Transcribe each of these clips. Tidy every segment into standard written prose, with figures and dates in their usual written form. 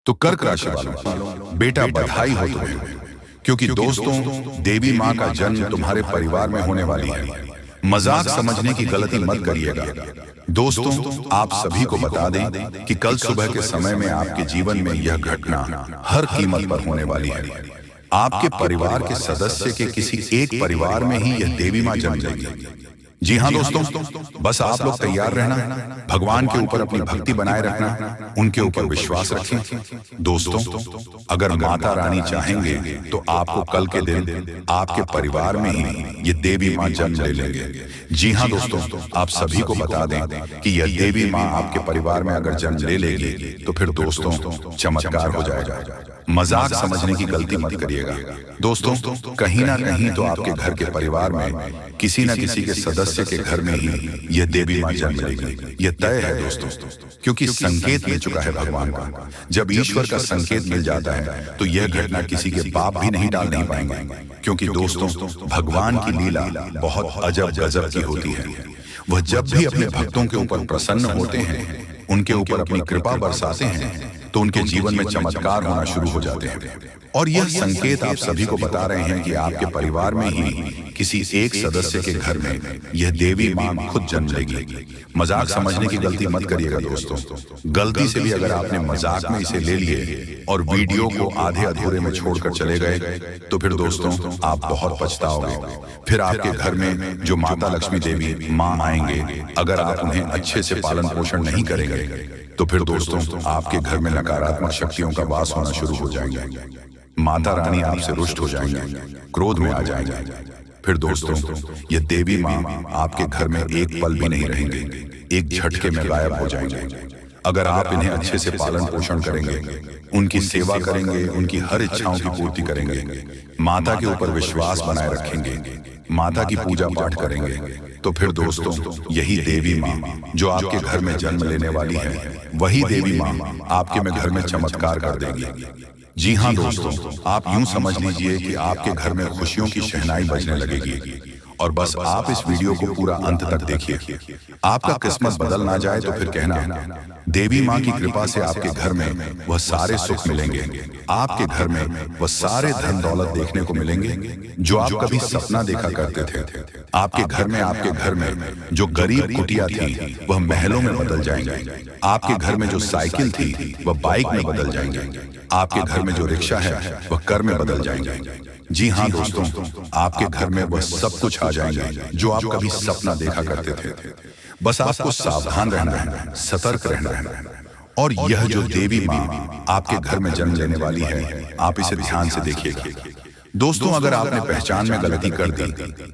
तो कर्क राशि वालों, बेटा बधाई हो तुम्हें, क्योंकि दोस्तों देवी माँ का जन्म तुम्हारे परिवार में होने वाली है। मजाक समझने की गलती मत करिएगा। दोस्तों आप सभी को बता दें कि कल सुबह के समय में आपके जीवन में यह घटना हर कीमत पर होने वाली है। आपके परिवार के सदस्य के किसी एक परिवार में ही यह देवी माँ जन्म लेगी। जी हाँ दोस्तों, बस आप लोग तैयार रहना, भगवान के ऊपर अपनी भक्ति बनाए रखना, उनके ऊपर विश्वास रखें। दोस्तों अगर माता रानी चाहेंगे तो आपको कल के दिन आपके परिवार में ही ये देवी माँ जन्म ले लेंगे। जी हाँ दोस्तों, आप सभी को बता दें कि यह देवी माँ आपके परिवार में अगर जन्म ले लेगी तो फिर दोस्तों चमत्कार हो जाएगा। मजाक समझने की गलती मत करिएगा। दोस्तों कहीं ना कहीं तो आपके घर के परिवार में किसी न किसी के सदस्य के घर में ही यह देवी माँ जन्म लेगी। यह तय है दोस्तों, क्योंकि संकेत मिल चुका है भगवान का। जब ईश्वर का संकेत मिल जाता है तो यह घटना किसी के पाप भी नहीं डाल नहीं पाएंगे, क्योंकि दोस्तों भगवान की लीला बहुत अजब गजब की होती है। वह जब भी अपने भक्तों के ऊपर प्रसन्न होते हैं, उनके ऊपर अपनी कृपा बरसाते हैं, तो उनके जीवन में चमत्कार होना शुरू हो जाते हैं। और यह संकेत आप सभी को बता रहे हैं कि आपके परिवार में ही किसी एक सदस्य के घर में यह देवी माँ खुद जन्म लेगी। मजाक समझने की गलती मत करिएगा दोस्तों। गलती से भी अगर आपने मजाक में इसे ले लिए और वीडियो को आधे अधूरे में छोड़कर चले गए तो फिर दोस्तों आप बहुत पछताओगे। फिर आपके घर में जो माता लक्ष्मी देवी माँ आएंगे, अगर आप उन्हें अच्छे से पालन पोषण नहीं करेंगे तो फिर दोस्तों आपके घर में नकारात्मक शक्तियों का वास होना शुरू हो जाएंगे। माता रानी आपसे रुष्ट हो जाएंगे, क्रोध में आ जाएंगे। फिर दोस्तों ये देवी माँ आपके घर में एक पल भी नहीं रहेंगे, एक झटके में गायब हो जाएंगे। अगर आप इन्हें अच्छे से पालन पोषण करेंगे, उनकी सेवा करेंगे, उनकी हर इच्छाओं की पूर्ति करेंगे, माता के ऊपर विश्वास बनाए रखेंगे, माता की पूजा पाठ करेंगे, तो फिर दोस्तों यही देवी माँ जो आपके घर में जन्म लेने वाली है, वही देवी माँ आपके में घर में चमत्कार कर देगी। जी हाँ दोस्तों, आप यूं समझ लीजिए कि आपके घर में खुशियों की शहनाई बजने लगेगी। और बस आप इस वीडियो को पूरा अंत तक देखिए। आपका किस्मत बदल ना जाए तो फिर कहना, देवी माँ की कृपा से आपके घर में वह सारे सुख मिलेंगे। आपके घर में वह सारे धन दौलत देखने को मिलेंगे जो आप कभी सपना देखा करते थे। आपके घर में जो गरीब कुटिया थी वह महलों में बदल जाएंगे। आपके घर में जो साइकिल थी वह बाइक में बदल जाएंगे। आपके घर में जो रिक्शा है वह कार में बदल जाएंगे। जी हाँ दोस्तों, आपके घर में वह सब कुछ आ जाएंगे जो आप कभी सपना देखा करते थे। बस आपको सावधान रहना है, सतर्क रहना है। और यह जो देवी माँ आपके घर में जन्म लेने वाली है, आप इसे ध्यान से देखिएगा। दोस्तों अगर आपने पहचान में गलती कर दी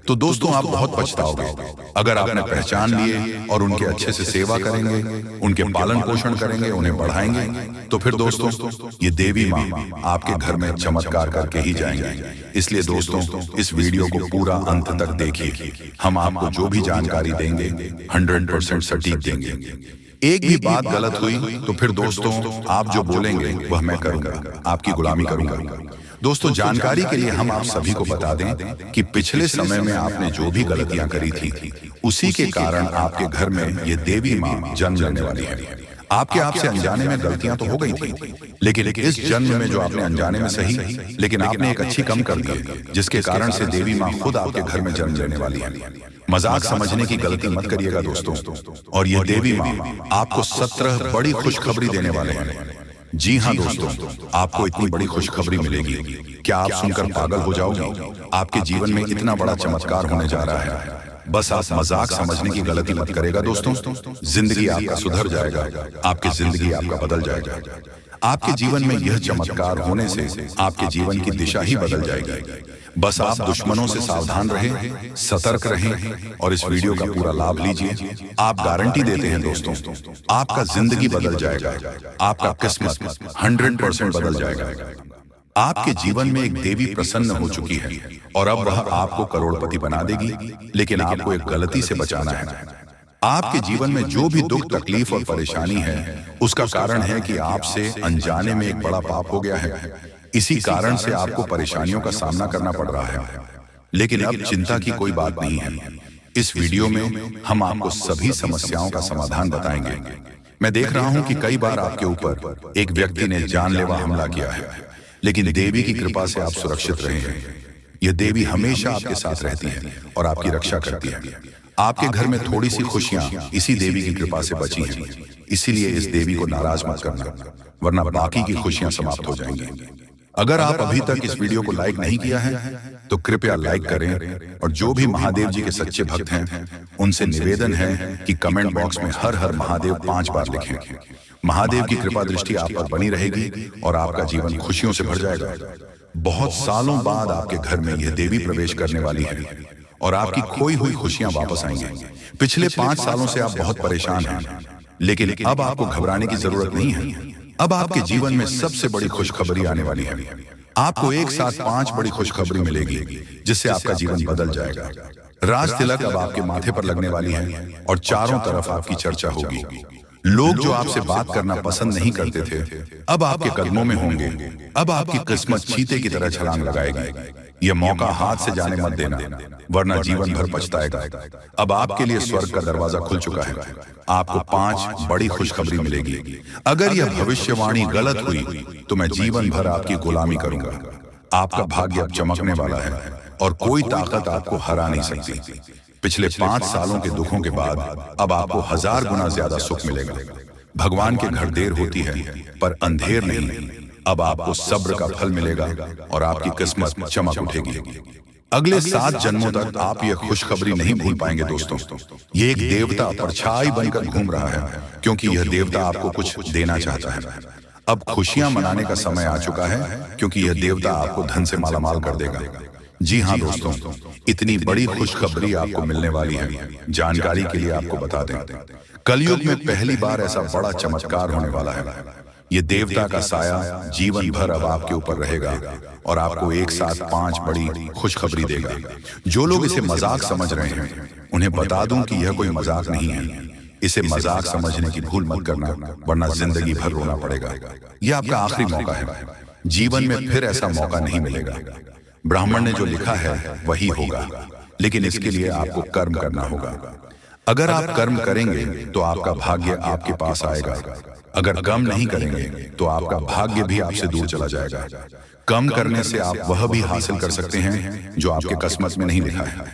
तो दोस्तों आप बहुत पछताओगे। अगर आपने पहचान लिए और उनके अच्छे से सेवा करेंगे, उनके पालन पोषण करेंगे, उन्हें बढ़ाएंगे, तो फिर दोस्तों ये देवी माँ आपके घर में चमत्कार करके ही जाएंगे। इसलिए दोस्तों इस वीडियो को पूरा अंत तक देखिए। हम आपको जो भी जानकारी देंगे 100% सटीक देंगे। एक भी बात गलत हुई तो फिर दोस्तों आप जो बोलेंगे वह मैं करूंगा, आपकी गुलामी करूंगा। दोस्तों जानकारी के लिए हम आप सभी को बता दें कि पिछले समय में आपने जो भी गलतियां करी थी, उसी के कारण आपके घर में ये देवी माँ जन्म लेने वाली है। आपके आपसे अनजाने में गलतियां तो हो गई थी, लेकिन इस जन्म में जो आपने अनजाने में सही, लेकिन आपने एक अच्छी कम कर दी, जिसके कारण से देवी माँ खुद आपके घर में जन्म लेने वाली है। मजाक समझने की गलती मत करिएगा दोस्तों। और ये देवी माँ आपको 17 बड़ी खुशखबरी देने वाले हैं। जी हाँ दोस्तों, आपको इतनी बड़ी खुशखबरी मिलेगी, क्या आप सुनकर पागल हो जाओगे? आपके जीवन में इतना बड़ा चमत्कार होने जा रहा है। बस आप मजाक समझने की गलती मत करेगा दोस्तों। जिंदगी आपका सुधर जाएगा, आपकी जिंदगी आपका बदल जाएगा। आपके जीवन में यह चमत्कार होने से आपके जीवन की दिशा ही बदल जाएगी। बस आप दुश्मनों से सावधान रहें, सतर्क रहें और इस वीडियो का पूरा लाभ लीजिए। आप गारंटी देते हैं दोस्तों, आपका जिंदगी बदल जाएगा, आपका किस्मत 100% बदल जाएगा। आपके जीवन में एक देवी प्रसन्न हो चुकी है और अब वह आपको करोड़पति बना देगी, लेकिन आपको एक गलती से बचाना है। आपके जीवन में जो भी दुख तकलीफ और परेशानी है, उसका कारण है कि आपसे अनजाने में एक बड़ा पाप हो गया है। इसी कारण से आपको परेशानियों का सामना करना पड़ रहा है। लेकिन अब चिंता की कोई बात नहीं है। इस वीडियो में हम आपको सभी समस्याओं का समाधान बताएंगे। मैं देख रहा हूं कि कई बार आपके ऊपर एक व्यक्ति ने जानलेवा हमला किया है, लेकिन देवी की कृपा से आप सुरक्षित रहे हैं। यह देवी हमेशा आपके साथ रहती है और आपकी रक्षा करती है। आपके घर में थोड़ी सी खुशियां इसी देवी की कृपा से बची हैं। इसीलिए इस देवी को नाराज मत करना, वरना बाकी की खुशियां समाप्त हो जाएंगी। अगर आप अभी तक इस वीडियो को लाइक नहीं किया है तो कृपया लाइक करें, और जो भी महादेव जी के सच्चे भक्त हैं उनसे निवेदन है कि कमेंट बॉक्स में हर हर महादेव 5 बार लिखें। महादेव की कृपा दृष्टि आप पर बनी रहेगी और आपका जीवन खुशियों से भर जाएगा। बहुत सालों बाद आपके घर में यह देवी प्रवेश करने वाली है और आपकी खोई हुई खुशियां वापस आएंगी। पिछले 5 सालों से आप बहुत परेशान हैं, लेकिन अब आपको घबराने की जरूरत नहीं है। अब आपके जीवन में सबसे बड़ी खुशखबरी आने वाली है। आपको एक साथ 5 बड़ी खुशखबरी मिलेगी, जिससे आपका जीवन बदल जाएगा। राज तिलक अब आपके माथे पर लगने वाली है और चारों तरफ आपकी चर्चा होगी। लोग जो आपसे बात करना पसंद नहीं करते थे, अब आपके कदमों में होंगे। अब आपकी किस्मत चीते की तरह छलांग लगाएगी। यह मौका हाथ से जाने मत देना, वरना जीवन भर पछताएगा। अब आपके लिए स्वर्ग का दरवाजा खुल चुका है। आपको 5 बड़ी खुशखबरी मिलेगी। अगर यह भविष्यवाणी गलत हुई तो मैं जीवन भर आपकी गुलामी करूंगा। आपका भाग्य अब चमकने वाला है और कोई ताकत आपको हरा नहीं सकती। पिछले 5 सालों के दुखों के बाद अब आपको 1000 गुना ज्यादा सुख मिलेगा। भगवान के घर देर होती है पर अंधेर नहीं। अब आपको सब्र का फल मिलेगा और आपकी किस्मत चमक उठेगी। अगले 7 जन्मों तक आप यह खुशखबरी नहीं भूल पाएंगे दोस्तों। ये एक देवता परछाई बनकर घूम रहा है, क्योंकि यह देवता आपको कुछ देना चाहता है। अब खुशियां मनाने का समय आ चुका है, क्योंकि यह देवता आपको धन से मालामाल कर देगा। जी हाँ दोस्तों, इतनी बड़ी खुशखबरी आपको मिलने वाली है। जानकारी के लिए आपको बता दें, कलयुग में पहली बार ऐसा बड़ा चमत्कार होने वाला है। ये देवता का साया जीवन भर अब आपके ऊपर रहेगा और आपको एक साथ 5 बड़ी खुशखबरी देगा। जो लोग इसे मजाक समझ रहे हैं, उन्हें बता दूं कि यह कोई मजाक नहीं है। इसे मजाक समझने की भूल मत करना, वरना जिंदगी भर रोना पड़ेगा। यह आपका आखिरी मौका है। जीवन में फिर ऐसा मौका नहीं मिलेगा। ब्राह्मण ने जो लिखा है वही होगा, लेकिन इसके लिए आपको कर्म करना होगा। अगर आप कर्म करेंगे तो आपका भाग्य आपके पास आएगा। अगर कर्म नहीं करेंगे तो आपका भाग्य भी आपसे दूर चला जाएगा। कर्म करने से आप वह भी हासिल कर सकते हैं जो आपके किस्मत में नहीं लिखा है।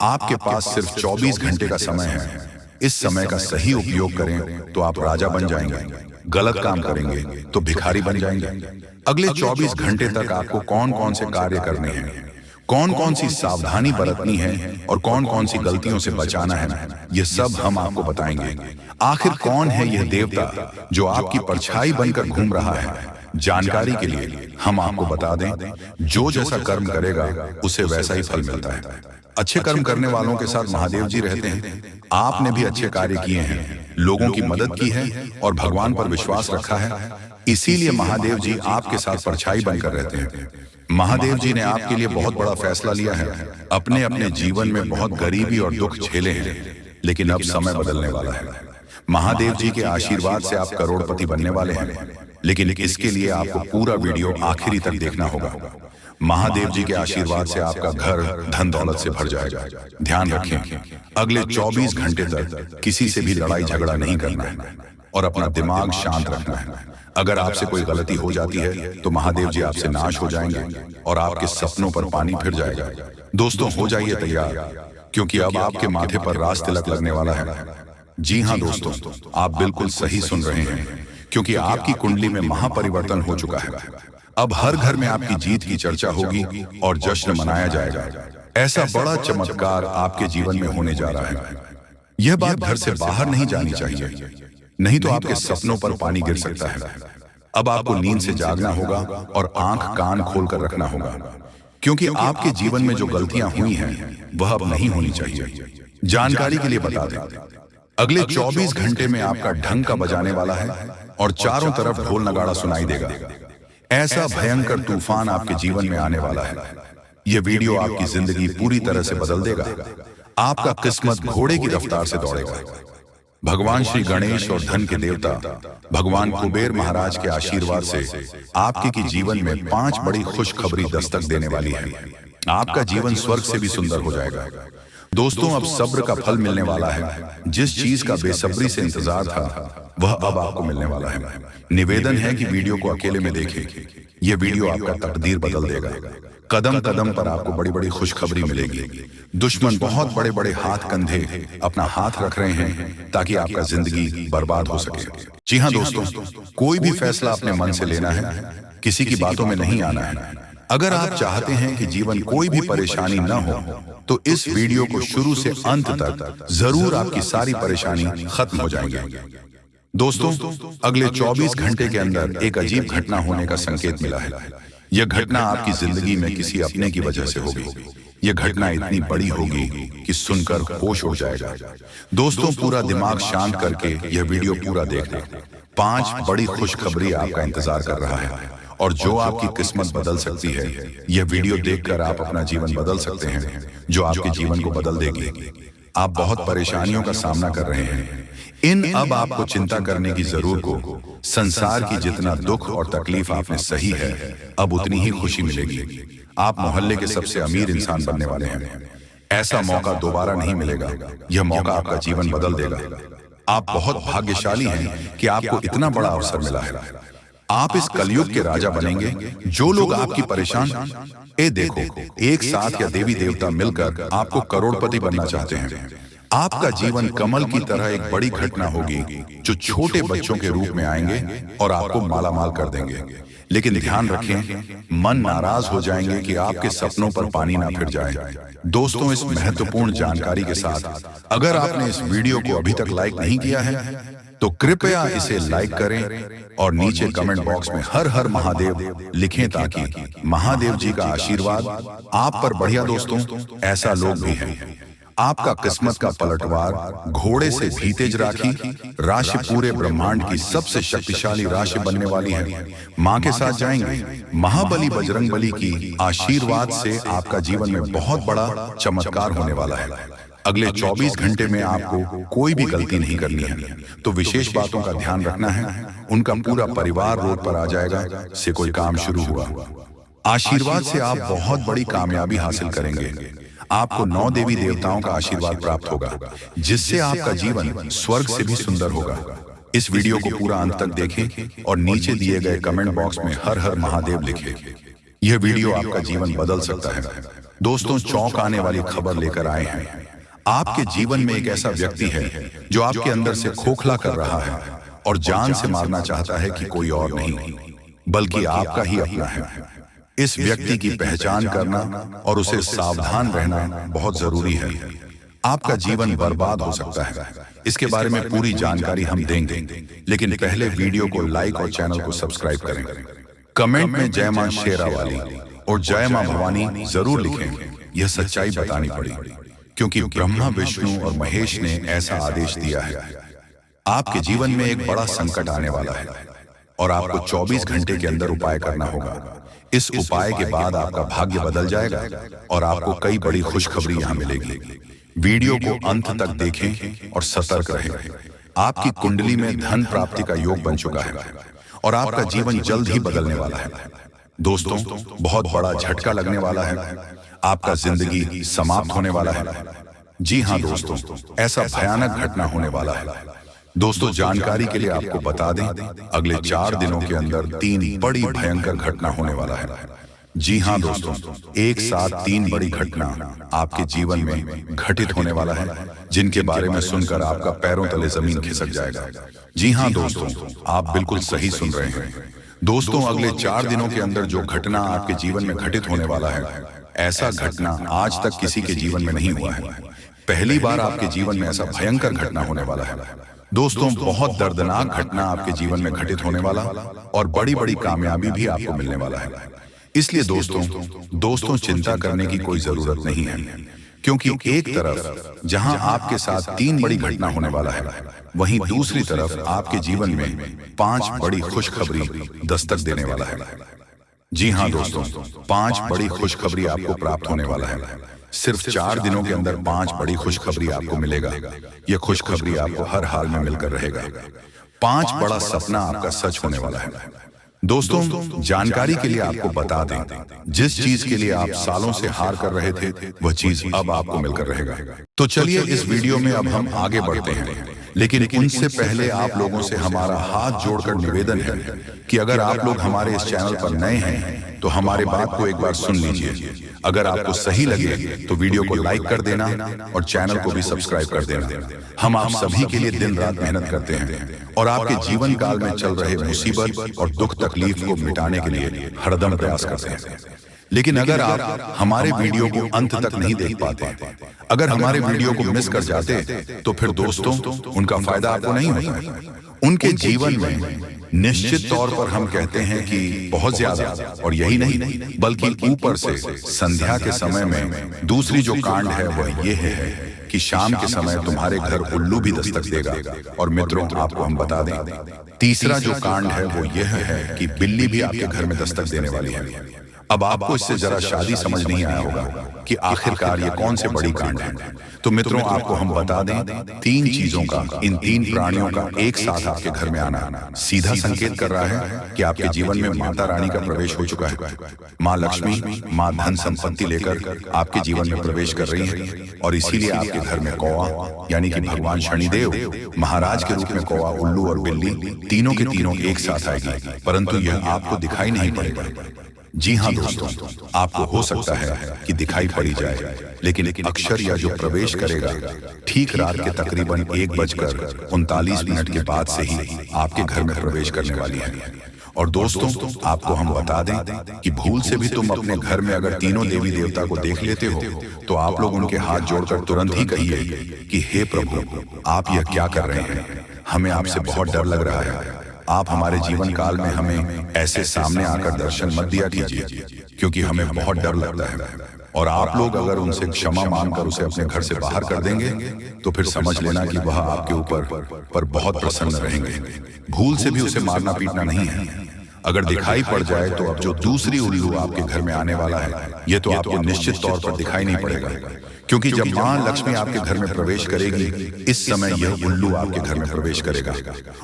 आपके पास सिर्फ 24 घंटे का समय है। इस समय का सही उपयोग करें तो आप राजा बन जाएंगे। गलत काम करेंगे तो भिखारी बन जाएंगे। अगले 24 घंटे तक आपको कौन कौन से कार्य करने हैं, कौन कौन सी सावधानी बरतनी है और कौन कौन सी गलतियों से बचाना है, ये सब हम आपको बताएंगे। आखिर कौन है यह देवता जो आपकी परछाई बनकर घूम रहा है? जानकारी के लिए हम आपको बता दें, जो जैसा कर्म करेगा उसे वैसा ही फल मिलता है। अच्छे कर्म करने वालों के साथ महादेव जी रहते हैं। आपने भी अच्छे कार्य किए हैं, लोगों की मदद की है और भगवान पर विश्वास रखा है, इसीलिए महादेव जी आपके साथ परछाई बनकर रहते हैं। महादेव जी ने आपके लिए बहुत बड़ा फैसला लिया है। अपने अपने जीवन में बहुत गरीबी और दुख झेले हैं, लेकिन अब समय बदलने वाला है। महादेव जी के आशीर्वाद से आप करोड़पति बनने वाले हैं, लेकिन इसके लिए आपको पूरा वीडियो आखिरी तक देखना होगा। महादेव जी के आशीर्वाद से आपका घर धन दौलत से भर जाएगा। ध्यान रखें, अगले 24 घंटे तक किसी से भी लड़ाई झगड़ा नहीं करना है और अपना दिमाग शांत रखना है। अगर आपसे कोई गलती हो जाती है तो महादेव जी आपसे नाश हो जाएंगे और आपके सपनों पर पानी फिर जाएगा। दोस्तों, हो जाइए तैयार, क्योंकि अब आपके माथे पर राज तिलक लगने वाला है। जी हाँ दोस्तों, आप बिल्कुल सही सुन रहे हैं, क्योंकि आपकी कुंडली में महापरिवर्तन हो चुका है। अब हर घर में आपकी जीत की चर्चा होगी और जश्न मनाया जाएगा। ऐसा बड़ा चमत्कार आपके जीवन में होने जा रहा है। यह बात घर से बाहर नहीं जानी चाहिए, नहीं तो आपके सपनों पर पानी गिर सकता है। अब आपको नींद से जागना होगा और आंख कान खोलकर रखना होगा, क्योंकि आपके जीवन में जो गलतियां हुई हैं वह अब नहीं होनी चाहिए। जानकारी के लिए बता दें, अगले 24 घंटे में आपका ढंग का बजाने वाला है और चारों तरफ ढोल नगाड़ा सुनाई देगा। ऐसा भयंकर तूफान आपके जीवन में आने वाला है। यह वीडियो आपकी जिंदगी पूरी तरह से बदल देगा। आपका किस्मत घोड़े की रफ्तार से दौड़ेगा। भगवान श्री गणेश और धन के देवता भगवान कुबेर महाराज के आशीर्वाद से आपके की जीवन में 5 बड़ी खुशखबरी दस्तक देने वाली है। आपका जीवन स्वर्ग से भी सुंदर हो जाएगा। दोस्तों, अब सब्र का फल मिलने वाला है। जिस चीज का बेसब्री से इंतजार था वह अब आपको मिलने वाला है। निवेदन है कि वीडियो को अकेले में देखें। यह वीडियो आपका तकदीर बदल देगा। कदम कदम पर आपको बड़ी बड़ी खुशखबरी मिलेगी। दुश्मन बहुत बड़े बड़े हाथ कंधे अपना हाथ रख रहे हैं ताकि आपका जिंदगी बर्बाद हो सके। जी हाँ दोस्तों, कोई भी फैसला अपने मन से लेना है, किसी की बातों में नहीं आना है। अगर आप चाहते हैं कि जीवन कोई भी परेशानी न हो तो इस वीडियो को शुरू से अंत तक जरूर आपकी सारी परेशानी खत्म हो जाएगी। दोस्तों, अगले 24 घंटे के अंदर एक अजीब घटना होने का संकेत मिला है। यह घटना आपकी जिंदगी में किसी अपने की वजह से होगी। यह घटना इतनी बड़ी होगी कि सुनकर होश उड़ जाएगा। दोस्तों, पूरा दिमाग शांत करके यह वीडियो पूरा देखना। 5 बड़ी खुशखबरी आपका इंतजार कर रहा है और जो आपकी किस्मत बदल सकती है। यह वीडियो देखकर आप अपना जीवन बदल सकते हैं, जो आपके जीवन को बदल देगी। आप बहुत परेशानियों का सामना कर रहे हैं। इन अब आपको चिंता करने की जरूरत को। संसार की जितना दुख और तकलीफ आपने सही है, अब उतनी ही खुशी मिलेगी। आप मोहल्ले के सबसे अमीर इंसान बनने वाले हैं। ऐसा मौका दोबारा नहीं मिलेगा। यह मौका आपका जीवन बदल देगा। आप बहुत भाग्यशाली हैं कि आपको इतना बड़ा अवसर मिला है। आप इस कलयुग के राजा बनेंगे। जो लोग आपकी परेशान देखो, एक साथ या देवी देवता मिलकर आपको करोड़पति बनना चाहते हैं। आपका जीवन कमल की तरह एक बड़ी घटना होगी जो छोटे बच्चों के रूप में आएंगे और आपको मालामाल कर देंगे। लेकिन ध्यान रखें, मन नाराज हो जाएंगे कि आपके सपनों पर पानी ना फिर जाए। दोस्तों, इस महत्वपूर्ण जानकारी के साथ अगर आपने इस वीडियो को अभी तक लाइक नहीं किया है तो कृपया इसे लाइक करें और नीचे कमेंट बॉक्स में हर हर महादेव लिखें ताकि महादेव जी का आशीर्वाद आप पर बढ़िया। दोस्तों, ऐसा लोग भी हैं। आपका किस्मत का पलटवार घोड़े से भी तेज राखी राशि पूरे ब्रह्मांड की सबसे शक्तिशाली राशि बनने वाली है। मां के साथ जाएंगे। महाबली बजरंगबली की आशीर्वाद से आपका जीवन में बहुत बड़ा चमत्कार होने वाला है। अगले 24 घंटे में आपको कोई भी गलती नहीं करनी है, तो विशेष बातों का ध्यान रखना है। उनका पूरा परिवार रोड पर आ जाएगा से कोई काम शुरू हुआ। आशीर्वाद से आप बहुत बड़ी कामयाबी हासिल करेंगे। आपको 9 देवी देवताओं का आशीर्वाद प्राप्त होगा, जिससे आपका जीवन स्वर्ग से भी सुंदर होगा। इस वीडियो को पूरा अंत तक देखें और नीचे दिए गए कमेंट बॉक्स में हर हर महादेव लिखें। यह वीडियो आपका जीवन बदल सकता है। दोस्तों, चौंक आने वाली खबर लेकर आए हैं। आपके जीवन में एक ऐसा व्यक्ति है जो आपके अंदर से खोखला कर रहा है और जान से मारना चाहता है कि कोई और नहीं बल्कि आपका ही अपना है। इस व्यक्ति की पहचान करना और उसे सावधान रहना बहुत जरूरी है। आपका जीवन बर्बाद हो सकता है। इसके बारे में पूरी जानकारी हम देंगे, लेकिन पहले वीडियो को लाइक और चैनल को सब्सक्राइब करें। कमेंट में जय मां शेरा वाली और जय मां भवानी जरूर लिखें। यह सच्चाई बतानी पड़ी क्योंकि ब्रह्मा, विष्णु और महेश ने ऐसा आदेश दिया है। आपके जीवन में एक बड़ा संकट आने वाला है और आपको 24 घंटे के अंदर उपाय करना होगा। इस उपाय के बाद आपका भाग्य बदल जाएगा और आपको कई बड़ी खुशखबरी यहाँ मिलेगी। वीडियो को अंत तक देखें और सतर्क रहें। आपकी कुंडली में धन प्राप्ति का योग बन चुका है और आपका जीवन जल्द ही बदलने वाला है। दोस्तों, बहुत बड़ा झटका लगने वाला है। आपका जिंदगी समाप्त होने वाला है। जी हाँ दोस्तों, ऐसा भयानक घटना होने वाला है। दोस्तों, जानकारी के लिए आपको बता दें, अगले 4 दिनों के अंदर 3 बड़ी भयंकर घटना होने वाला है। जी हाँ दोस्तों, एक साथ 3 बड़ी घटना आपके जीवन में घटित होने वाला है, जिनके बारे में सुनकर आपका पैरों तले जमीन खिसक जाएगा। जी हाँ दोस्तों, आप बिल्कुल सही सुन रहे हैं। दोस्तों, अगले 4 दिनों के अंदर जो घटना आपके जीवन में घटित होने वाला है, ऐसा घटना आज तक किसी के जीवन में नहीं हुआ है। पहली बार आपके जीवन में ऐसा भयंकर घटना होने वाला है। दोस्तों, बहुत दर्दनाक घटना आपके जीवन में घटित होने वाला और बड़ी बड़ी कामयाबी भी आपको मिलने वाला है। इसलिए दोस्तों चिंता करने की कोई जरूरत नहीं है, क्योंकि एक तरफ जहां आपके साथ 3 बड़ी घटना होने वाला है, वहीं दूसरी तरफ आपके जीवन में 5 बड़ी खुशखबरी दस्तक देने वाला है। जी हाँ दोस्तों, 5 बड़ी खुशखबरी आपको प्राप्त होने वाला है। सिर्फ 4 दिनों के अंदर 5 बड़ी खुशखबरी आपको मिलेगा। यह खुशखबरी आपको हर हाल में मिलकर रहेगा। 5 बड़ा सपना आपका सच होने वाला है। दोस्तों, जानकारी के लिए आपको बता दें, जिस चीज के लिए आप सालों से हार कर रहे थे, वह चीज अब आपको मिलकर रहेगा। तो चलिए इस वीडियो में अब हम आगे बढ़ते हैं, लेकिन उनसे पहले आप लोगों से हमारा हाथ जोड़कर निवेदन है कि अगर आप लोग हमारे इस चैनल पर नए हैं तो हमारे बात को एक बार सुन लीजिए। अगर आपको सही लगे तो वीडियो को लाइक कर देना और चैनल को भी सब्सक्राइब कर देना। हम आप सभी के लिए दिन रात मेहनत करते हैं और आपके जीवन काल में चल रहे मुसीबत और दुख तकलीफ को मिटाने के लिए हरदम प्रयास करते हैं। लेकिन अगर आप हमारे वीडियो को अंत तक नहीं देख पाते, अगर हमारे वीडियो को मिस कर जाते, तो फिर दोस्तों उनका फायदा आपको नहीं होता। उनके जीवन में निश्चित तौर पर हम कहते हैं कि बहुत ज्यादा, और यही नहीं बल्कि ऊपर से संध्या के समय में दूसरी जो कांड है वह यह है कि शाम के समय तुम्हारे घर उल्लू भी दस्तक देगा। और मित्रों, आपको हम बता दें, तीसरा जो कांड है वो यह है कि बिल्ली भी आपके घर में दस्तक देने वाली है। अब आपको इससे जरा शादी समझ नहीं आया होगा कि आखिरकार ये कौन से बड़ी कांड है। तो मित्रों, आपको हम बता दें, 3 चीजों का, इन 3 प्राणियों का एक साथ आपके घर में आना सीधा संकेत कर रहा है कि आपके जीवन में माता रानी का प्रवेश हो चुका है। माँ लक्ष्मी, माँ धन संपत्ति लेकर आपके जीवन में प्रवेश कर रही है। और इसीलिए आपके घर में कौवा यानी कि भगवान शनिदेव महाराज के रूप में कौवा, उल्लू और बिल्ली तीनों के तीनों एक साथ आएगी, परंतु यह आपको दिखाई नहीं पड़ेगा। जी हाँ दोस्तों, आपको हो सकता है कि दिखाई पड़ी जाए, लेकिन अक्षर या जो प्रवेश करेगा ठीक रात के तकरीबन 1:39 के बाद से ही आपके घर में प्रवेश करने वाली है। और दोस्तों, आपको हम बता दें कि भूल से भी तुम अपने घर में अगर तीनों देवी देवता को देख लेते हो तो आप लोग उनके हाथ जोड़कर तुरंत ही कहिए कि हे प्रभु, आप यह क्या कर रहे हैं? हमें आपसे बहुत डर लग रहा है। आप हमारे जीवन काल में हमें ऐसे सामने आकर दर्शन मत दिया कीजिए, क्योंकि हमें बहुत डर लगता है। और आप लोग अगर उनसे क्षमा मांगकर उसे अपने घर से बाहर कर देंगे तो फिर समझ लेना कि वह आपके ऊपर बहुत प्रसन्न रहेंगे। भूल से भी उसे मारना पीटना नहीं है। अगर दिखाई पड़ जाए तो अब जो दूसरी उल्लू आपके घर में आने वाला है, ये तो आपको निश्चित तौर पर दिखाई नहीं पड़ेगा, क्योंकि जब माँ लक्ष्मी आपके घर में प्रवेश करेगी, इस समय यह उल्लू आपके घर में प्रवेश करेगा।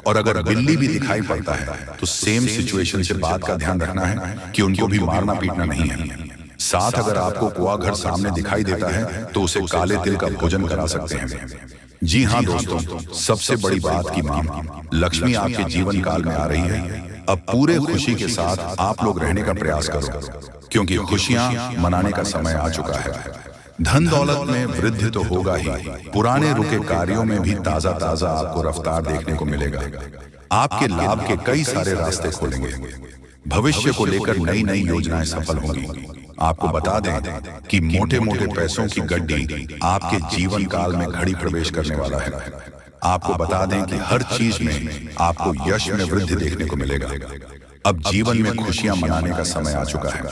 और अगर बिल्ली भी दिखाई पड़ता है तो सेम सिचुएशन से बात का ध्यान रखना है कि उनको भी मारना पीटना नहीं है। साथ अगर आपको कुआ घर सामने दिखाई देता है तो उसे काले तिल का भोजन करा सकते हैं। जी हाँ दोस्तों, सबसे बड़ी बात की माँ लक्ष्मी आपके जीवन काल में आ रही है। अब पूरे खुशी के साथ आप लोग रहने का प्रयास करो, क्योंकि खुशियां मनाने का समय आ चुका है। धन दौलत में वृद्धि तो होगा ही, पुराने रुके कार्यों में भी ताजा ताजा आपको रफ्तार देखने को मिलेगा। आपके लाभ के कई सारे रास्ते खोलेंगे। भविष्य को लेकर नई नई योजनाएं सफल होंगी। आपको बता दें कि मोटे मोटे पैसों की गड्डी आपके जीवन काल में घड़ी प्रवेश करने वाला है। आपको बता दें कि हर चीज में आपको यश में वृद्धि देखने को मिलेगा। अब जीवन में खुशियां मनाने का समय आ चुका है।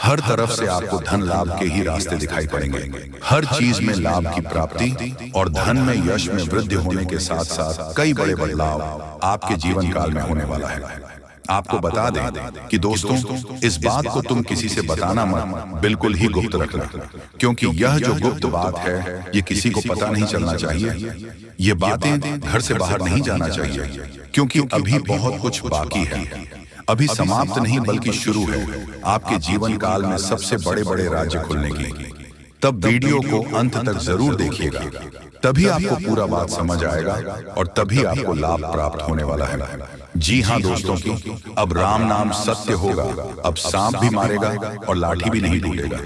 हर तरफ से आपको धन लाभ के ही रास्ते दिखाई पड़ेंगे। हर चीज में लाभ की प्राप्ति और धन में यश में वृद्धि होने के साथ साथ कई बड़े बदलाव आपके जीवन काल में होने वाला है। आपको बता दें कि दोस्तों, इस बात को तुम किसी से बताना मत, बिल्कुल ही गुप्त रखना, क्योंकि यह जो गुप्त बात है ये किसी को पता नहीं चलना चाहिए। ये बातें घर से बाहर नहीं जाना चाहिए, क्योंकि अभी बहुत कुछ बाकी है। अभी समाप्त नहीं बल्कि शुरू है आपके जीवन काल में सबसे बड़े बड़े राज्य खुलने की। तब वीडियो को अंत तक जरूर देखिएगा, तभी आपको पूरा बात समझ आएगा और तभी आपको लाभ प्राप्त होने वाला है। जी हाँ दोस्तों, की अब राम नाम सत्य होगा। अब सांप भी मारेगा और लाठी भी नहीं टूटेगा।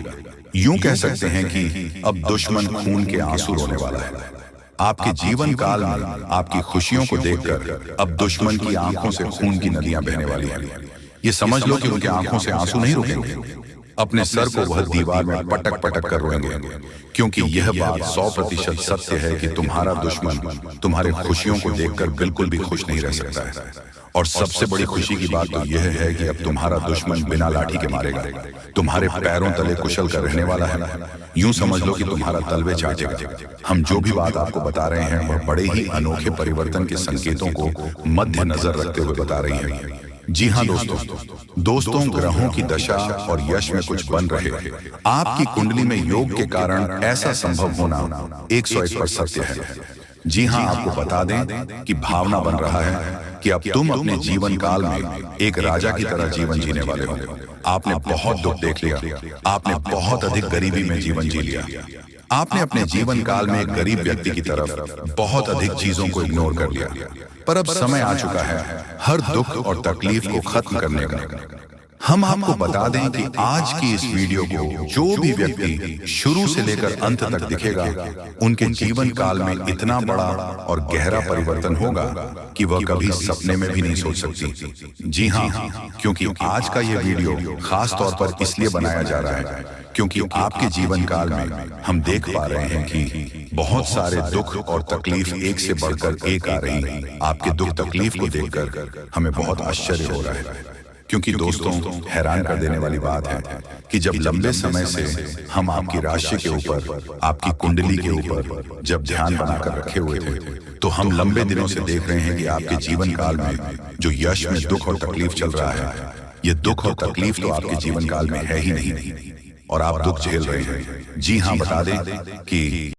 यूं कह सकते हैं कि अब दुश्मन खून के आंसू रोने वाला है। आपके जीवन काल में आपकी खुशियों को देखकर अब दुश्मन की आंखों से खून की नदियां बहने वाली हैं। ये समझ लो कि उनके आंखों से आंसू नहीं रुकेंगे। अपने सर को वह दीवार में पटक पटक कर रोएंगे, क्योंकि यह बात 100% सत्य है कि तुम्हारा दुश्मन तुम्हारे खुशियों को देखकर बिल्कुल भी खुश नहीं रह सकता है। और सबसे बड़ी खुशी की बात तो यह है कि अब तुम्हारा दुश्मन बिना लाठी के मारेगा, तुम्हारे पैरों तले कुशल कर रहने वाला है। यूं समझ लो कि तुम्हारा तलवे चाटेगा। हम जो भी बात आपको बता रहे हैं वह बड़े ही अनोखे परिवर्तन के संकेतों को मध्य नजर रखते हुए बता रही है। जी हाँ दोस्तों, ग्रहों की दशा और यश में कुछ बन रहे आपकी कुंडली में योग के कारण ऐसा संभव होना 101% सत्य है। जी हाँ, आपको बता दें कि भावना बन रहा है कि अब तुम अपने जीवन काल में एक राजा की तरह जीवन जीने वाले हो। आपने बहुत दुख देख लिया, आपने बहुत अधिक गरीबी में जीवन जी लिया, आपने अपने जीवन काल में एक गरीब व्यक्ति की तरफ बहुत अधिक चीजों को इग्नोर कर लिया। पर अब समय आ चुका है हर दुख और तकलीफ को खत्म करने का। हम आपको बता दें कि आज की इस वीडियो को जो भी व्यक्ति शुरू से लेकर अंत तक दिखेगा, उनके जीवन काल में इतना बड़ा और गहरा परिवर्तन होगा कि वह कभी सपने में भी नहीं सोच सकती। जी हाँ, क्योंकि आज का यह वीडियो खास तौर पर इसलिए बनाया जा रहा है क्योंकि आपके जीवन काल में हम देख पा रहे हैं कि बहुत सारे दुख और तकलीफ एक से बढ़कर एक आ रही है। आपके दुख तकलीफ को देखकर हमें बहुत आश्चर्य हो रहा है, क्योंकि दोस्तों हैरान कर देने वाली बात है कि जब लंबे समय से हम आपकी राशि के ऊपर, आपकी कुंडली के ऊपर जब ध्यान बनाकर रखे हुए थे, तो हम लंबे दिनों से देख रहे हैं कि आपके जीवन काल में जो यश में दुख और तकलीफ चल रहा है, ये दुख और तकलीफ तो आपके जीवन काल में है ही नहीं और आप दुख झेल रहे हैं। जी हाँ, बता दें कि